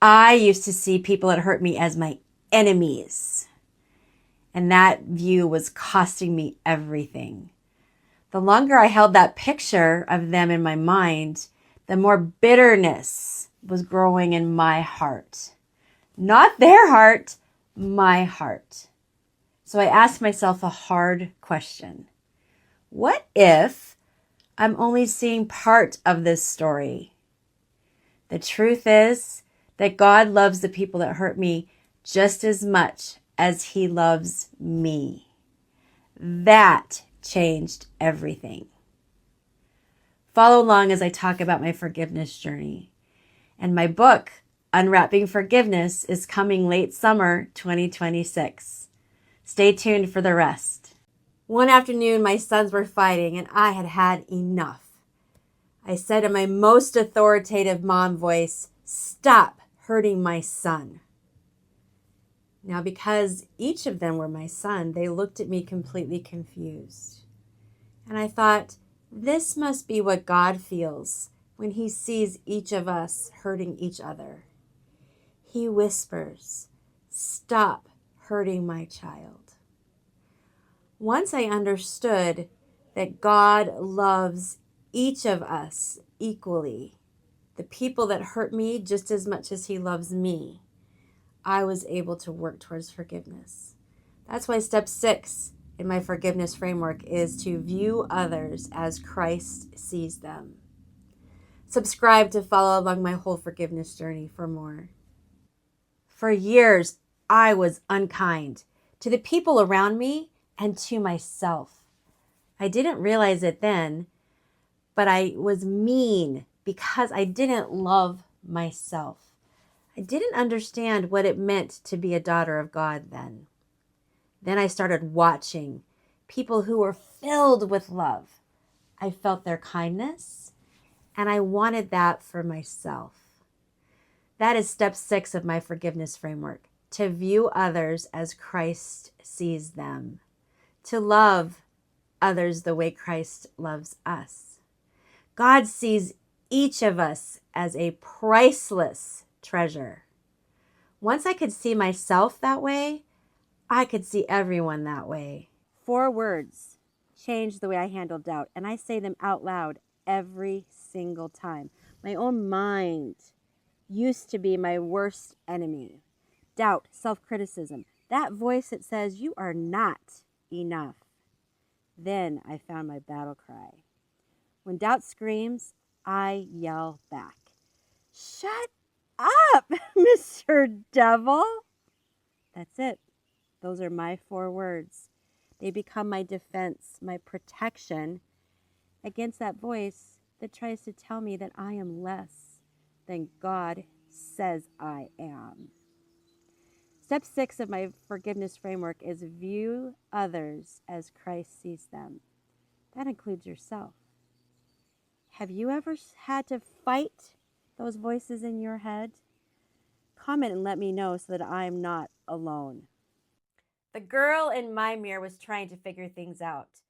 I used to see people that hurt me as my enemies. And that view was costing me everything. The longer I held that picture of them in my mind, the more bitterness was growing in my heart. Not their heart, my heart. So I asked myself a hard question. What if I'm only seeing part of this story? The truth is that God loves the people that hurt me just as much as he loves me. That changed everything. Follow along as I talk about my forgiveness journey. And my book, Unwrapping Forgiveness, is coming late summer 2026. Stay tuned for the rest. One afternoon, my sons were fighting and I had had enough. I said in my most authoritative mom voice, "Stop hurting my son." Now, because each of them were my son, they looked at me completely confused. And I thought, this must be what God feels when he sees each of us hurting each other. He whispers, "Stop hurting my child." Once I understood that God loves each of us equally, the people that hurt me just as much as he loves me, I was able to work towards forgiveness. That's why step 6 in my forgiveness framework is to view others as Christ sees them. Subscribe to follow along my whole forgiveness journey for more. For years, I was unkind to the people around me and to myself. I didn't realize it then, but I was mean because I didn't love myself. I didn't understand what it meant to be a daughter of God then. Then I started watching people who were filled with love. I felt their kindness, and I wanted that for myself. That is step 6 of my forgiveness framework, to view others as Christ sees them, to love others the way Christ loves us. God sees each of us as a priceless treasure. Once I could see myself that way, I could see everyone that way. 4 words changed the way I handle doubt, and I say them out loud every single time. My own mind used to be my worst enemy. Doubt, self-criticism, that voice that says you are not enough. Then I found my battle cry. When doubt screams, I yell back, "Shut up, Mr. Devil." That's it. Those are my 4 words. They become my defense, my protection against that voice that tries to tell me that I am less than God says I am. Step 6 of my forgiveness framework is view others as Christ sees them. That includes yourself. Have you ever had to fight those voices in your head? Comment and let me know so that I'm not alone. The girl in my mirror was trying to figure things out,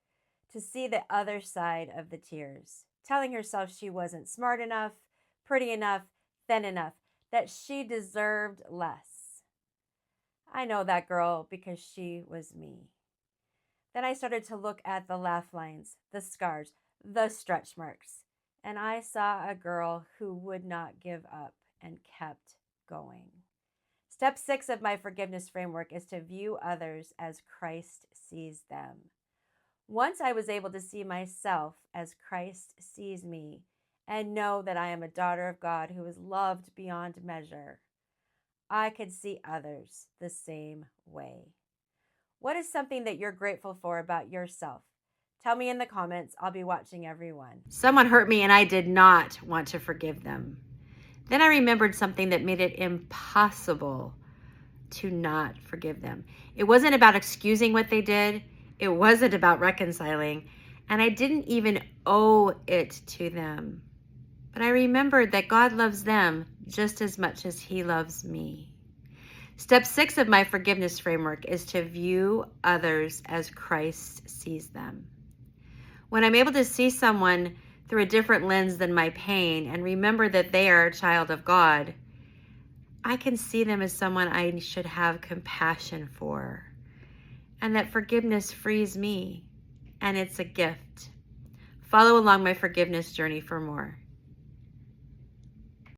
to see the other side of the tears, telling herself she wasn't smart enough, pretty enough, thin enough, that she deserved less. I know that girl because she was me. Then I started to look at the laugh lines, the scars, the stretch marks, and I saw a girl who would not give up and kept going. Step 6 of my forgiveness framework is to view others as Christ sees them. Once I was able to see myself as Christ sees me and know that I am a daughter of God who is loved beyond measure, I could see others the same way. What is something that you're grateful for about yourself? Tell me in the comments. I'll be watching everyone. Someone hurt me and I did not want to forgive them. Then I remembered something that made it impossible to not forgive them. It wasn't about excusing what they did. It wasn't about reconciling. And I didn't even owe it to them. But I remembered that God loves them just as much as he loves me. Step 6 of my forgiveness framework is to view others as Christ sees them. When I'm able to see someone through a different lens than my pain and remember that they are a child of God, I can see them as someone I should have compassion for, and that forgiveness frees me, and it's a gift. Follow along my forgiveness journey for more.